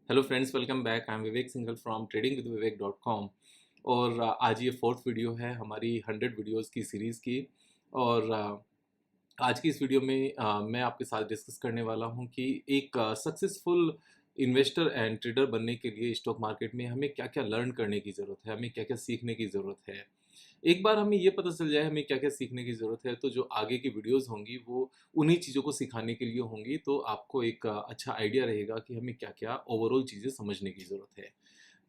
Hello friends, welcome back. I am Vivek Singhal from tradingwithvivek.com। और आज ये फोर्थ वीडियो है हमारी 100 वीडियोस की सीरीज़ की। और आज की इस वीडियो में मैं आपके साथ डिस्कस करने वाला हूं कि एक सक्सेसफुल इन्वेस्टर एंड ट्रेडर बनने के लिए स्टॉक मार्केट में हमें क्या क्या लर्न करने की ज़रूरत है, हमें क्या क्या सीखने की ज़रूरत है। एक बार हमें ये पता चल जाए हमें क्या क्या सीखने की ज़रूरत है, तो जो आगे की वीडियोस होंगी वो उन्हीं चीज़ों को सिखाने के लिए होंगी, तो आपको एक अच्छा आइडिया रहेगा कि हमें क्या क्या ओवरऑल चीज़ें समझने की ज़रूरत है।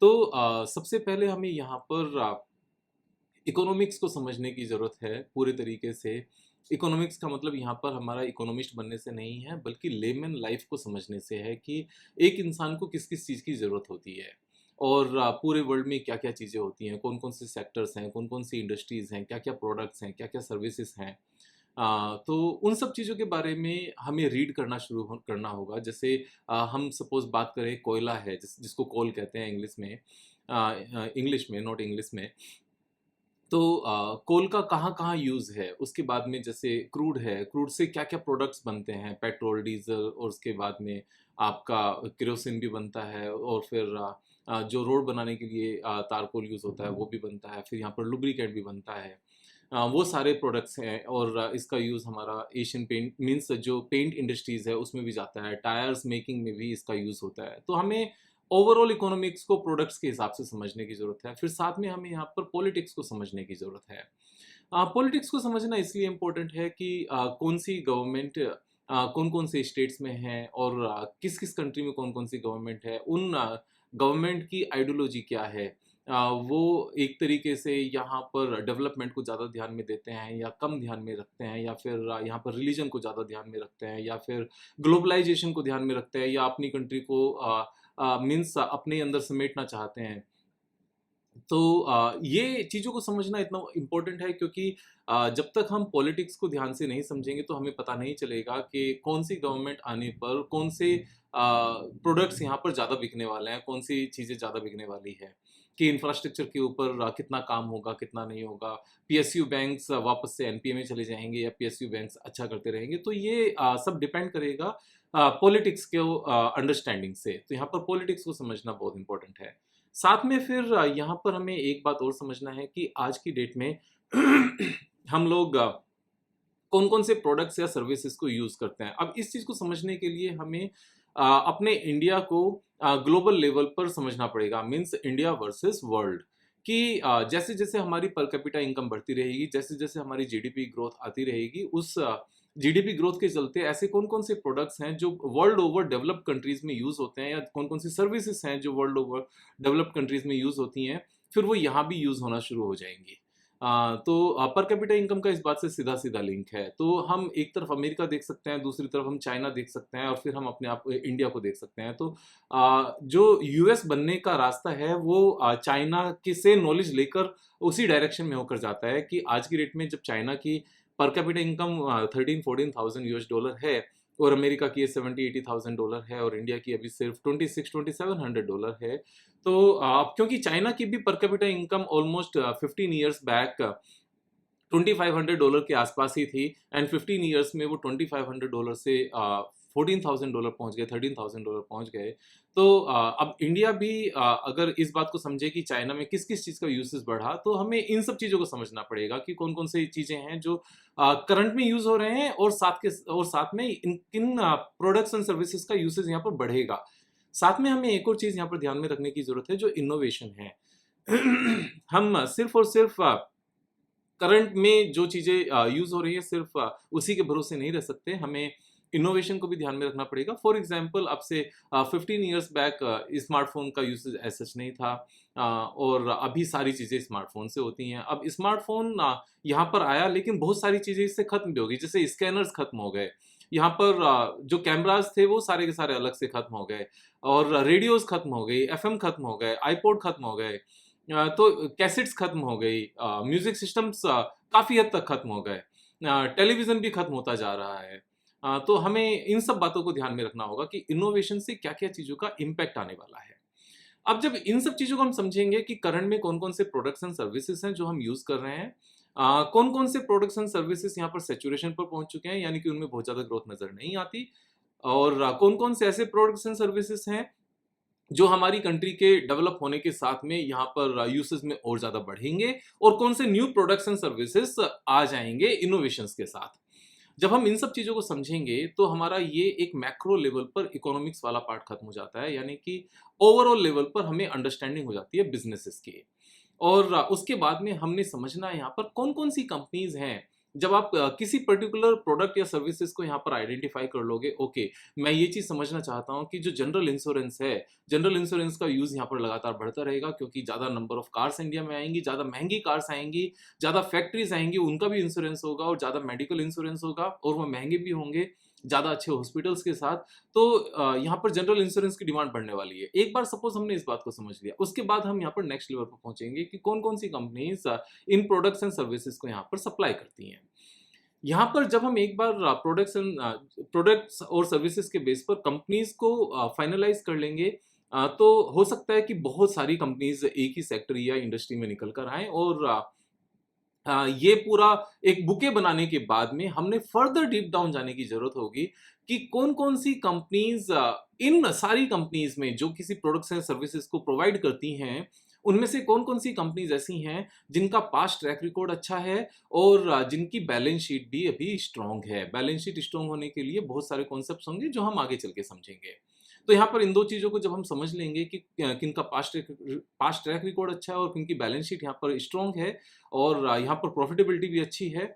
तो सबसे पहले हमें यहाँ पर इकोनॉमिक्स को समझने की ज़रूरत है पूरे तरीके से। इकोनॉमिक्स का मतलब यहाँ पर हमारा इकोनॉमिस्ट बनने से नहीं है, बल्कि लेमन लाइफ को समझने से है कि एक इंसान को किस किस चीज़ की ज़रूरत होती है और पूरे वर्ल्ड में क्या क्या चीज़ें होती हैं, कौन कौन से सेक्टर्स हैं, कौन कौन सी इंडस्ट्रीज़ हैं, क्या क्या प्रोडक्ट्स हैं, क्या क्या सर्विसेज हैं। तो उन सब चीज़ों के बारे में हमें रीड करना करना होगा। जैसे हम सपोज बात करें, कोयला है जिसको कोल कहते हैं इंग्लिश में, नॉट इंग्लिश में। तो कोल का कहाँ-कहाँ यूज़ है, उसके बाद में जैसे क्रूड है, क्रूड से क्या-क्या प्रोडक्ट्स बनते हैं, पेट्रोल, डीज़ल, और उसके बाद में आपका केरोसिन भी बनता है, और फिर जो रोड बनाने के लिए तारकोल यूज़ होता है वो भी बनता है, फिर यहाँ पर लुब्रिकेंट भी बनता है। वो सारे प्रोडक्ट्स हैं, और इसका यूज़ हमारा एशियन पेंट मीन्स जो पेंट इंडस्ट्रीज़ है उसमें भी जाता है, टायर्स मेकिंग में भी इसका यूज़ होता है। तो हमें ओवरऑल इकोनॉमिक्स को प्रोडक्ट्स के हिसाब से समझने की ज़रूरत है। फिर साथ में हमें यहाँ पर पॉलिटिक्स को समझने की ज़रूरत है। पॉलिटिक्स को समझना इसलिए इम्पोर्टेंट है कि कौन-सी गवर्नमेंट कौन-कौन से स्टेट्स में है, और किस-किस कंट्री में कौन-कौन सी गवर्नमेंट है, उन गवर्नमेंट की आइडियोलॉजी क्या है। वो एक तरीके से यहाँ पर डेवलपमेंट को ज़्यादा ध्यान में देते हैं या कम ध्यान में रखते हैं, या फिर यहाँ पर रिलीजन को ज़्यादा ध्यान में रखते हैं, या फिर ग्लोबलाइजेशन को ध्यान में रखते हैं, या अपनी कंट्री को मीन्स अपने अंदर समेटना चाहते हैं। तो ये चीज़ों को समझना इतना इम्पोर्टेंट है, क्योंकि जब तक हम पॉलिटिक्स को ध्यान से नहीं समझेंगे तो हमें पता नहीं चलेगा कि कौन सी गवर्नमेंट आने पर कौन से प्रोडक्ट्स यहाँ पर ज़्यादा बिकने वाले हैं, कौन सी चीज़ें ज़्यादा बिकने वाली है, कि इंफ्रास्ट्रक्चर के ऊपर कितना काम होगा, कितना नहीं होगा। पीएसयू बैंक्स वापस से एनपीए में चले जाएंगे, या पीएसयू बैंक्स अच्छा करते रहेंगे। तो ये सब डिपेंड करेगा पॉलिटिक्स के अंडरस्टैंडिंग से। तो यहाँ पर पॉलिटिक्स को समझना बहुत इंपॉर्टेंट है। साथ में फिर यहाँ पर हमें एक बात और समझना है कि आज की डेट में हम लोग कौन-कौन से प्रोडक्ट्स या सर्विसेज को यूज़ करते हैं। अब इस चीज़ को समझने के लिए हमें अपने इंडिया को ग्लोबल लेवल पर समझना पड़ेगा, मीन्स इंडिया वर्सेस वर्ल्ड। कि जैसे-जैसे हमारी पर कैपिटा इनकम बढ़ती रहेगी, जैसे-जैसे हमारी जीडीपी ग्रोथ आती रहेगी, उस जीडीपी ग्रोथ के चलते ऐसे कौन-कौन से प्रोडक्ट्स हैं जो वर्ल्ड ओवर डेवलप्ड कंट्रीज़ में यूज़ होते हैं, या कौन-कौन सी सर्विसेज़ हैं जो वर्ल्ड ओवर डेवलप्ड कंट्रीज़ में यूज़ होती हैं, फिर वो यहाँ भी यूज़ होना शुरू हो जाएँगी। तो पर कैपिटा इनकम का इस बात से सीधा-सीधा लिंक है। तो हम एक तरफ अमेरिका देख सकते हैं, दूसरी तरफ हम चाइना देख सकते हैं, और फिर हम अपने आप इंडिया को देख सकते हैं। तो जो यूएस बनने का रास्ता है वो चाइना की से नॉलेज लेकर उसी डायरेक्शन में होकर जाता है, कि आज की डेट में जब चाइना की per capita income 13-14,000 US dollar है, और अमेरिका की 70-80,000 डॉलर है, और इंडिया की अभी सिर्फ 26-2700 डॉलर है। तो क्योंकि चाइना की भी per capita income almost 15 years back $2500 के आसपास ही थी, एंड 15 इयर्स में वो $2500 से $14,000 पहुंच गए, $13,000 पहुंच गए। तो अब इंडिया भी अगर इस बात को समझे कि चाइना में किस किस चीज़ का यूसेज बढ़ा, तो हमें इन सब चीज़ों को समझना पड़ेगा कि कौन कौन सी चीज़ें हैं जो करंट में यूज़ हो रहे हैं, और साथ में इन किन प्रोडक्ट्स एंड सर्विसेज का यूसेज यहाँ पर बढ़ेगा। साथ में हमें एक और चीज़ यहाँ पर ध्यान में रखने की ज़रूरत है, जो इनोवेशन है। हम सिर्फ़ और सिर्फ़ करंट में जो चीज़ें यूज़ हो रही है, सिर्फ़ उसी के भरोसे नहीं रह सकते, हमें इनोवेशन को भी ध्यान में रखना पड़ेगा। फॉर एग्ज़ाम्पल, अब से 15 इयर्स बैक स्मार्टफ़ोन का यूसेज एज़ सच नहीं था, और अभी सारी चीज़ें स्मार्टफ़ोन से होती हैं। अब स्मार्टफ़ोन यहाँ पर आया, लेकिन बहुत सारी चीज़ें इससे खत्म भी हो गई, जैसे स्कैनर्स खत्म हो गए। यहाँ पर जो कैमराज़ थे वो सारे के सारे अलग से खत्म हो गए, और रेडियोज़ खत्म हो गई, एफ़एम खत्म हो गए, आइपॉड खत्म हो गए। तो कैसेट्स खत्म हो गई, म्यूज़िक सिस्टम्स काफ़ी हद तक खत्म हो गए। टेलीविज़न भी खत्म होता जा रहा है। तो हमें इन सब बातों को ध्यान में रखना होगा कि इनोवेशन से क्या-क्या चीज़ों का इम्पैक्ट आने वाला है। अब जब इन सब चीज़ों को हम समझेंगे कि करंट में कौन-कौन से प्रोडक्ट्स एंड सर्विसेज़ हैं जो हम यूज़ कर रहे हैं, कौन-कौन से प्रोडक्ट्स एंड सर्विसेज़ यहाँ पर सैचुरेशन पर पहुँच चुके हैं, यानी कि उनमें बहुत ज़्यादा ग्रोथ नज़र नहीं आती, और कौन-कौन से ऐसे प्रोडक्ट्स एंड सर्विसेज़ हैं जो हमारी कंट्री के डेवलप होने के साथ में यहाँ पर यूसेज में और ज़्यादा बढ़ेंगे, और कौन से न्यू प्रोडक्ट्स एंड सर्विसेज आ जाएंगे इनोवेशंस के साथ। जब हम इन सब चीज़ों को समझेंगे तो हमारा ये एक मैक्रो लेवल पर इकोनॉमिक्स वाला पार्ट खत्म हो जाता है, यानी कि ओवरऑल लेवल पर हमें अंडरस्टैंडिंग हो जाती है बिजनेसेस की। और उसके बाद में हमने समझना है यहाँ पर कौन-कौन सी कंपनीज़ हैं। जब आप किसी पर्टिकुलर प्रोडक्ट या सर्विसेज़ को यहाँ पर आइडेंटिफ़ाई कर लोगे, ओके, मैं ये चीज़ समझना चाहता हूँ कि जो जनरल इंश्योरेंस है, जनरल इंश्योरेंस का यूज़ यहाँ पर लगातार बढ़ता रहेगा, क्योंकि ज़्यादा नंबर ऑफ कार्स इंडिया में आएँगी, ज़्यादा महँगी कार्स आएँगी, ज़्यादा फैक्ट्रीज़ आएँगी, उनका भी इंश्योरेंस होगा और ज़्यादा मेडिकल इंश्योरेंस होगा और वो महँगे भी होंगे, ज़्यादा अच्छे हॉस्पिटल्स के साथ। तो यहाँ पर जनरल इंश्योरेंस की डिमांड बढ़ने वाली है। एक बार सपोज़ हमने इस बात को समझ लिया, उसके बाद हम यहाँ पर नेक्स्ट लेवल पर पहुँचेंगे कि कौन-कौन सी कंपनीज़ इन प्रोडक्ट्स एंड सर्विसेज़ को यहाँ पर सप्लाई करती हैं। यहाँ पर जब हम एक बार प्रोडक्ट्स और सर्विसेज़ के बेस पर कंपनीज़ को फाइनलाइज़ कर लेंगे, तो हो सकता है कि बहुत सारी कंपनीज़ एक ही सेक्टर या इंडस्ट्री में निकल कर आएँ, और ये पूरा एक बुके बनाने के बाद में हमने फर्दर डीप डाउन जाने की ज़रूरत होगी कि कौन-कौन सी कंपनीज़, इन सारी कंपनीज़ में जो किसी प्रोडक्ट्स एंड सर्विसेज़ को प्रोवाइड करती हैं, उनमें से कौन-कौन सी कंपनीज़ ऐसी हैं जिनका पास्ट ट्रैक रिकॉर्ड अच्छा है और जिनकी बैलेंस शीट भी अभी स्ट्रॉन्ग है। बैलेंस शीट स्ट्रॉन्ग होने के लिए बहुत सारे कॉन्सेप्ट्स होंगे जो हम आगे चल के समझेंगे। तो यहाँ पर इन 2 चीज़ों को जब हम समझ लेंगे कि किनका पास्ट ट्रैक रिकॉर्ड अच्छा है और किनकी बैलेंस शीट यहाँ पर स्ट्रॉन्ग है और यहाँ पर प्रॉफिटेबिलिटी भी अच्छी है।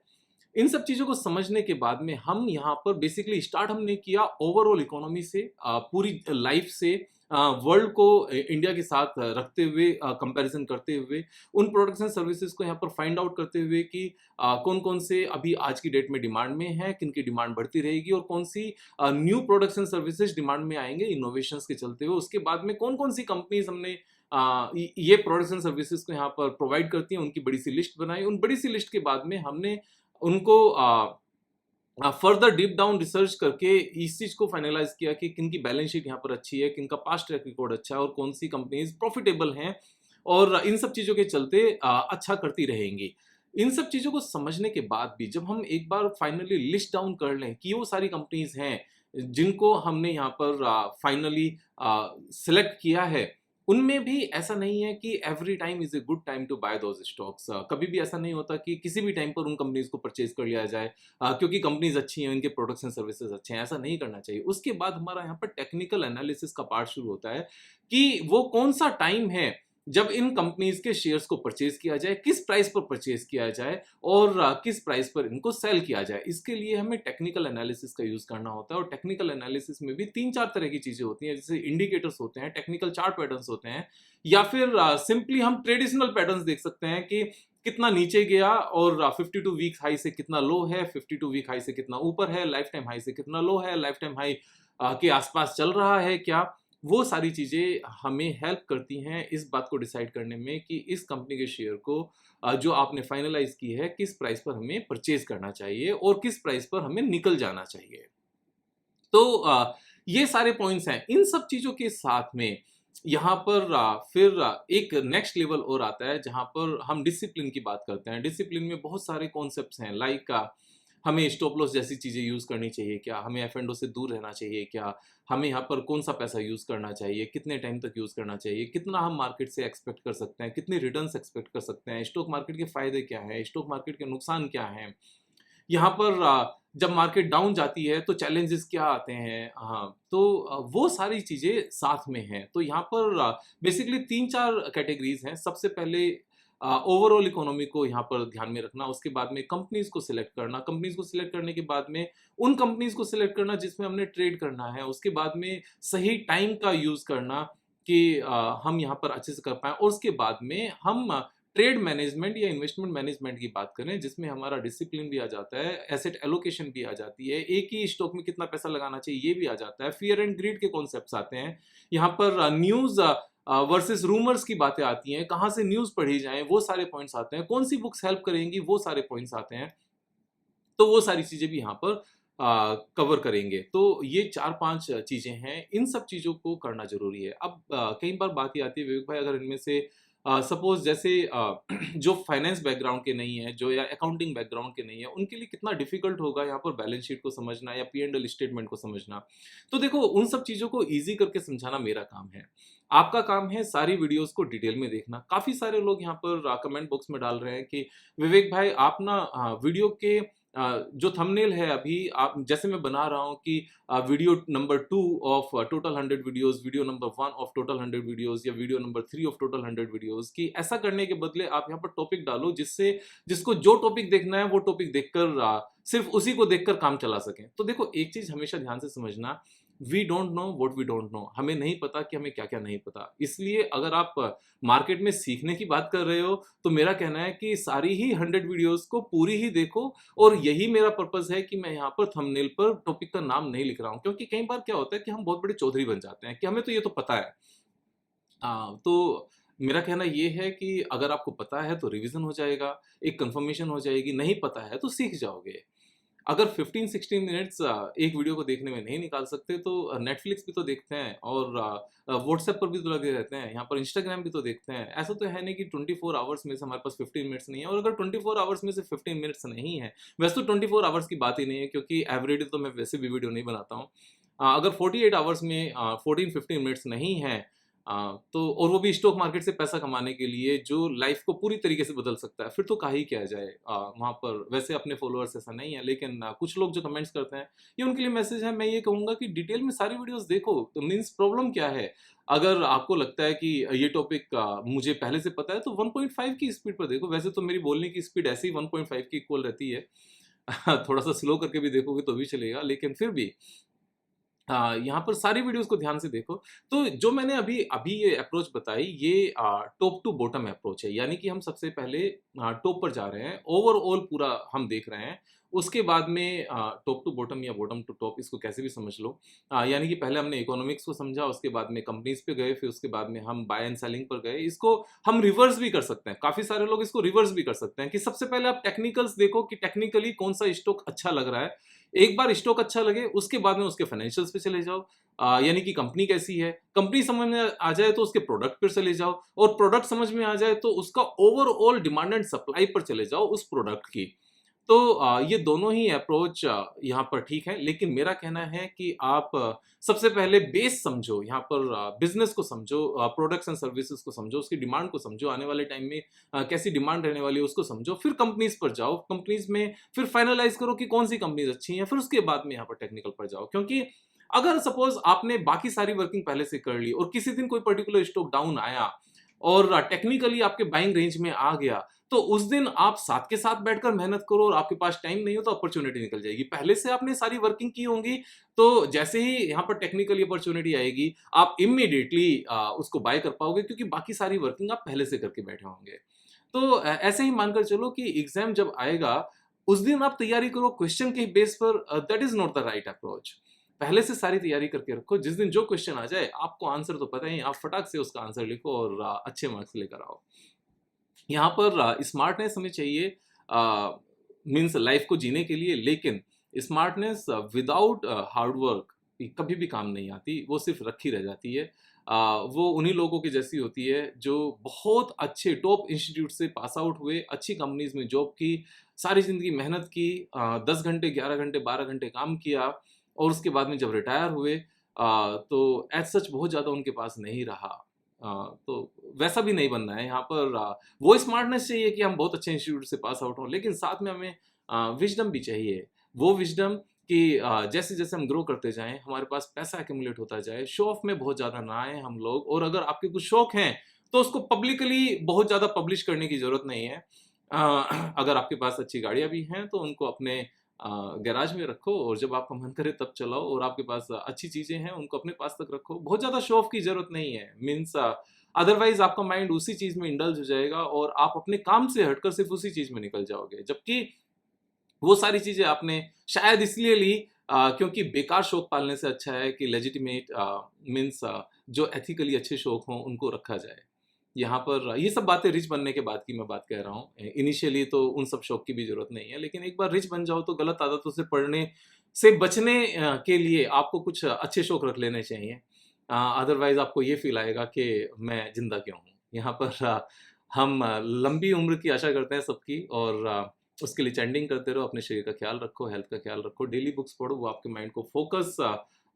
इन सब चीज़ों को समझने के बाद में हम यहाँ पर बेसिकली स्टार्ट हमने किया ओवरऑल इकोनॉमी से, पूरी लाइफ से, वर्ल्ड को इंडिया के साथ रखते हुए, कंपैरिजन करते हुए, उन प्रोडक्ट्स एंड सर्विसेज को यहाँ पर फाइंड आउट करते हुए कि कौन-कौन से अभी आज की डेट में डिमांड में हैं, किनकी डिमांड बढ़ती रहेगी और कौन सी new products and services demand में आएँगे इनोवेशंस के चलते हुए। उसके बाद में कौन-कौन सी कंपनीज़ हमने ये प्रोडक्ट्स एंड सर्विसेज को यहाँ पर प्रोवाइड करती हैं, उनकी बड़ी सी लिस्ट बनाई। उन बड़ी सी लिस्ट के बाद में हमने उनको फर्दर डीप डाउन रिसर्च करके इस चीज़ को फाइनलाइज़ किया कि किनकी बैलेंस शीट यहाँ पर अच्छी है, किनका पास्ट ट्रैक रिकॉर्ड अच्छा है और कौन-सी कंपनीज़ प्रॉफिटेबल हैं और इन सब चीज़ों के चलते अच्छा करती रहेंगी। इन सब चीज़ों को समझने के बाद भी जब हम एक बार फाइनली लिस्ट डाउन कर लें कि वो सारी कंपनीज़ हैं, जिनको हमने यहाँ पर फाइनली सेलेक्ट किया है, उनमें भी ऐसा नहीं है कि every time is a good time to buy those stocks. कभी भी ऐसा नहीं होता कि किसी भी टाइम पर उन कंपनीज़ को परचेज़ कर लिया जाए, क्योंकि कंपनीज़ अच्छी हैं, इनके प्रोडक्ट्स एंड सर्विसेज़ अच्छे हैं, ऐसा नहीं करना चाहिए। उसके बाद हमारा यहाँ पर टेक्निकल एनालिसिस का पार्ट शुरू होता है कि वो कौन-सा टाइम है जब इन कंपनीज़ के शेयर्स को परचेज़ किया जाए, किस प्राइस पर परचेज़ किया जाए और किस प्राइस पर इनको सेल किया जाए। इसके लिए हमें टेक्निकल एनालिसिस का यूज़ करना होता है और टेक्निकल एनालिसिस में भी 3-4 तरह की चीज़ें होती हैं, जैसे इंडिकेटर्स होते हैं, टेक्निकल चार्ट पैटर्न्स होते हैं, या फिर सिंपली हम ट्रेडिशनल पैटर्न्स देख सकते हैं कि कितना नीचे गया और 52 वीक हाई से कितना लो है, 52 वीक हाई से कितना ऊपर है, लाइफ टाइम हाई से कितना लो है, लाइफ टाइम हाई के आसपास चल रहा है क्या। वो सारी चीज़ें हमें हेल्प करती हैं इस बात को डिसाइड करने में कि इस कंपनी के शेयर को जो आपने फाइनलाइज़ की है, किस प्राइस पर हमें परचेज़ करना चाहिए और किस प्राइस पर हमें निकल जाना चाहिए। तो ये सारे पॉइंट्स हैं। इन सब चीज़ों के साथ में यहाँ पर फिर एक नेक्स्ट लेवल और आता है, जहाँ पर हम डिसिप्लिन की बात करते हैं। डिसिप्लिन में बहुत सारे कॉन्सेप्ट्स हैं, लाइक हमें स्टॉप लॉस जैसी चीज़ें यूज़ करनी चाहिए क्या? हमें एफ एंड ओ से दूर रहना चाहिए क्या? हमें यहाँ पर कौन-सा पैसा यूज़ करना चाहिए? कितने टाइम तक यूज़ करना चाहिए? कितना हम मार्केट से एक्सपेक्ट कर सकते हैं? कितने रिटर्न्स एक्सपेक्ट कर सकते हैं? स्टॉक मार्केट के फ़ायदे क्या हैं? स्टॉक मार्केट के नुकसान क्या हैं? यहाँ पर जब मार्केट डाउन जाती है तो चैलेंजेस क्या आते हैं? हाँ, तो वो सारी चीज़ें साथ में हैं। तो यहाँ पर बेसिकली 3-4 कैटेगरीज़ हैं। सबसे पहले ओवरऑल इकोनॉमी को यहाँ पर ध्यान में रखना, उसके बाद में कंपनीज़ को सिलेक्ट करना, कंपनीज़ को सिलेक्ट करने के बाद में उन कंपनीज़ को सिलेक्ट करना जिसमें हमने ट्रेड करना है, उसके बाद में सही टाइम का यूज़ करना कि हम यहाँ पर अच्छे से कर पाएँ, और उसके बाद में हम ट्रेड मैनेजमेंट या इन्वेस्टमेंट मैनेजमेंट की बात करें, जिसमें हमारा डिसिप्लिन भी आ जाता है, एसेट एलोकेशन भी आ जाती है, एक ही स्टॉक में कितना पैसा लगाना चाहिए ये भी आ जाता है, फियर एंड ग्रीड के कॉन्सेप्ट्स आते हैं, यहाँ पर न्यूज़ वर्सेस रूमर्स की बातें आती हैं, कहाँ से न्यूज़ पढ़ी जाए वो सारे पॉइंट्स आते हैं, कौन सी बुक्स हेल्प करेंगी वो सारे पॉइंट्स आते हैं। तो वो सारी चीज़ें भी यहाँ पर कवर करेंगे। तो ये 4-5 चीज़ें हैं, इन सब चीज़ों को करना ज़रूरी है। अब कई बार बात ये आती है, विवेक भाई, अगर इनमें से सपोज जैसे जो फाइनेंस बैकग्राउंड के नहीं है, जो या अकाउंटिंग बैकग्राउंड के नहीं है, उनके लिए कितना डिफिकल्ट होगा यहाँ पर बैलेंस शीट को समझना या P&L स्टेटमेंट को समझना। तो देखो, उन सब चीज़ों को ईज़ी करके समझाना मेरा काम है। आपका काम है सारी वीडियोज़ को डिटेल में देखना। काफ़ी सारे लोग यहाँ पर कमेंट बॉक्स में डाल रहे हैं कि विवेक भाई, आप ना वीडियो के जो थंबनेल है अभी आप जैसे मैं बना रहा हूँ कि video number 2 of total 100 videos, video number 1 of total 100 videos या video number 3 of total 100 videos, कि ऐसा करने के बदले आप यहाँ पर टॉपिक डालो जिससे जिसको जो टॉपिक देखना है वो टॉपिक देखकर सिर्फ उसी को देखकर काम चला सकें। तो देखो, एक चीज़ हमेशा ध्यान से समझना, we don't know what we don't know. हमें नहीं पता कि हमें क्या-क्या नहीं पता। इसलिए अगर आप मार्केट में सीखने की बात कर रहे हो, तो मेरा कहना है कि सारी ही 100 वीडियोज़ को पूरी ही देखो, और यही मेरा पर्पस है कि मैं यहाँ पर थंबनेल पर टॉपिक का नाम नहीं लिख रहा हूँ, क्योंकि कई बार क्या होता है कि हम बहुत बड़े चौधरी बन जाते हैं कि हमें तो ये तो पता है। तो मेरा कहना ये है कि अगर आपको पता है तो रिवीजन हो जाएगा, एक कंफर्मेशन हो जाएगी, नहीं पता है तो सीख जाओगे। अगर 15-16 मिनट्स एक वीडियो को देखने में नहीं निकाल सकते, तो नेटफ्लिक्स भी तो देखते हैं, और व्हाट्सएप पर भी तो लगे रहते हैं, यहाँ पर इंस्टाग्राम भी तो देखते हैं। ऐसा तो है नहीं कि 24 आवर्स में से हमारे पास 15 मिनट्स नहीं है, और अगर 24 आवर्स में से 15 मिनट्स नहीं है, वैसे तो 24 आवर्स की बात ही नहीं है, क्योंकि एवरीडे तो मैं वैसे भी वीडियो नहीं बनाता हूँ। अगर 48 आवर्स में 14-15 मिनट्स नहीं है, तो और वो भी स्टॉक मार्केट से पैसा कमाने के लिए, जो लाइफ को पूरी तरीके से बदल सकता है, फिर तो काहे ही किया जाए। वहाँ पर वैसे अपने फॉलोअर्स ऐसा नहीं है, लेकिन कुछ लोग जो कमेंट्स करते हैं, ये उनके लिए मैसेज है। मैं ये कहूँगा कि डिटेल में सारी वीडियोस देखो। तो मीन्स प्रॉब्लम क्या है? अगर आपको लगता है कि ये टॉपिक मुझे पहले से पता है, तो 1.5 की स्पीड पर देखो। वैसे तो मेरी बोलने की स्पीड ऐसे ही 1.5 की इक्वल रहती है। थोड़ा सा स्लो करके भी देखोगे तो भी चलेगा, लेकिन फिर भी यहाँ पर सारी वीडियोज़ को ध्यान से देखो। तो जो मैंने अभी अभी ये अप्रोच बताई, ये टॉप टू बॉटम अप्रोच है। यानी कि हम सबसे पहले टॉप पर जा रहे हैं, ओवरऑल पूरा हम देख रहे हैं। उसके बाद में टॉप टू बॉटम या बॉटम टू टॉप, इसको कैसे भी समझ लो। यानी कि पहले हमने इकोनॉमिक्स को समझा, उसके बाद में कंपनीज़ पे गए, फिर उसके बाद में हम बाय एंड सेलिंग पर गए। इसको हम रिवर्स भी कर सकते हैं। काफ़ी सारे लोग इसको रिवर्स भी कर सकते हैं कि सबसे पहले आप टेक्निकल्स देखो कि टेक्निकली कौन-सा स्टॉक अच्छा लग रहा है। एक बार स्टॉक अच्छा लगे, उसके बाद में उसके फाइनेंशियल्स पे चले जाओ। यानी कि कंपनी कैसी है, कंपनी समझ में आ जाए तो उसके प्रोडक्ट पर चले जाओ, और प्रोडक्ट समझ में आ जाए तो उसका ओवरऑल डिमांड एंड सप्लाई पर चले जाओ उस प्रोडक्ट की। तो ये दोनों ही अप्रोच यहाँ पर ठीक है, लेकिन मेरा कहना है कि आप सबसे पहले बेस समझो, यहाँ पर बिज़नेस को समझो, प्रोडक्ट्स एंड सर्विसेज़ को समझो, उसकी डिमांड को समझो, आने वाले टाइम में कैसी डिमांड रहने वाली है उसको समझो, फिर कंपनीज़ पर जाओ, कंपनीज़ में फिर फाइनलाइज़ करो कि कौन-सी कंपनीज़ अच्छी हैं, फिर उसके बाद में यहाँ पर टेक्निकल पर जाओ। क्योंकि अगर सपोज़ आपने बाकी सारी वर्किंग पहले से कर ली और किसी दिन कोई पर्टिकुलर स्टॉक डाउन आया और टेक्निकली आपके बाइंग रेंज में आ गया, तो उस दिन आप साथ के साथ बैठकर मेहनत करो, और आपके पास टाइम नहीं हो तो अपॉर्च्युनिटी निकल जाएगी। पहले से आपने सारी वर्किंग की होंगी, तो जैसे ही यहाँ पर टेक्निकली अपॉर्च्युनिटी आएगी, आप इमीडिएटली उसको बाय कर पाओगे, क्योंकि बाकी सारी वर्किंग आप पहले से करके बैठे होंगे। तो ऐसे ही मानकर चलो कि एग्ज़ाम जब आएगा, उस दिन आप तैयारी करो क्वेश्चन के बेस पर, that is not the right approach. पहले से सारी तैयारी करके रखो, जिस दिन जो क्वेश्चन आ जाए, आपको आंसर तो पता ही है, आप फटाक से उसका आंसर लिखो और अच्छे मार्क्स लेकर आओ। यहाँ पर स्मार्टनेस हमें चाहिए, मीन्स लाइफ को जीने के लिए, लेकिन स्मार्टनेस विदाउट हार्ड वर्क कभी भी काम नहीं आती, वो सिर्फ रखी रह जाती है। वो उन्हीं लोगों की जैसी होती है जो बहुत अच्छे टॉप इंस्टीट्यूट से पास आउट हुए, अच्छी कंपनीज में जॉब की, सारी ज़िंदगी मेहनत की, 10 घंटे, 11 घंटे, 12 घंटे काम किया, और उसके बाद में जब रिटायर हुए, तो एज़ सच बहुत ज़्यादा उनके पास नहीं रहा। तो वैसा भी नहीं बनना है। यहाँ पर वो स्मार्टनेस चाहिए कि हम बहुत अच्छे इंस्टीट्यूट से पास आउट हों, लेकिन साथ में हमें विज़डम भी चाहिए। वो विज़डम कि जैसे-जैसे हम ग्रो करते जाएँ, हमारे पास पैसा एक्युमुलेट होता जाए, शो ऑफ में बहुत ज़्यादा ना आएँ हम लोग, और अगर आपके कुछ शौक हैं, तो उसको पब्लिकली बहुत ज़्यादा पब्लिश करने की ज़रूरत नहीं है। अगर आपके पास अच्छी गाड़ियाँ भी हैं, तो उनको अपने गैराज में रखो, और जब आपका मन करे तब चलाओ, और आपके पास अच्छी चीज़ें हैं, उनको अपने पास तक रखो। बहुत ज़्यादा शो ऑफ की ज़रूरत नहीं है। मीन्स अदरवाइज़ आपका माइंड उसी चीज़ में इंडल्ज हो जाएगा, और आप अपने काम से हटकर सिर्फ़ उसी चीज़ में निकल जाओगे। जबकि वो सारी चीज़ें आपने शायद इसलिए ली क्योंकि बेकार शौक पालने से अच्छा है कि लेजिटिमेट मीन्स जो एथिकली अच्छे शौक हों, उनको रखा जाए। यहाँ पर ये सब बातें रिच बनने के बाद की मैं बात कह रहा हूँ। इनिशियली तो उन सब शौक की भी ज़रूरत नहीं है, लेकिन एक बार रिच बन जाओ तो गलत आदतों से पढ़ने से बचने के लिए आपको कुछ अच्छे शौक रख लेने चाहिए। अदरवाइज़ आपको ये फ़ील आएगा कि मैं ज़िंदा क्यों हूँ? यहाँ पर हम लंबी उम्र की आशा करते हैं सबकी, और उसके लिए चैंटिंग करते रहो, अपने शरीर का ख्याल रखो, हेल्थ का ख्याल रखो, डेली बुक्स पढ़ो, वो आपके माइंड को फोकस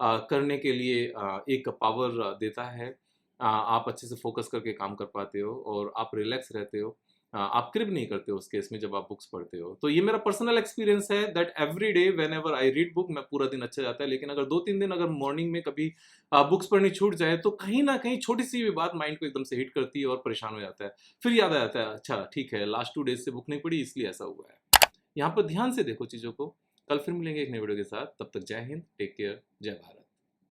करने के लिए एक पावर देता है। आप अच्छे से फोकस करके काम कर पाते हो और आप रिलैक्स रहते हो। आप क्रिब नहीं करते हो उस केस में जब आप बुक्स पढ़ते हो। तो ये मेरा पर्सनल एक्सपीरियंस है that every day when ever I read book, मैं पूरा दिन अच्छा जाता है। लेकिन अगर 2-3 दिन अगर मॉर्निंग में कभी बुक्स पढ़नी छूट जाए तो कहीं ना कहीं छोटी सी भी बात माइंड को एकदम से हिट करती है और परेशान हो जाता है। फिर याद आ जाता है, अच्छा ठीक है, लास्ट 2 डेज से बुक नहीं पढ़ी इसलिए ऐसा हुआ है। यहाँ पर ध्यान से देखो चीज़ों को। कल फिर मिलेंगे एक नए वीडियो के साथ, तब तक जय हिंद, टेक केयर, जय भारत।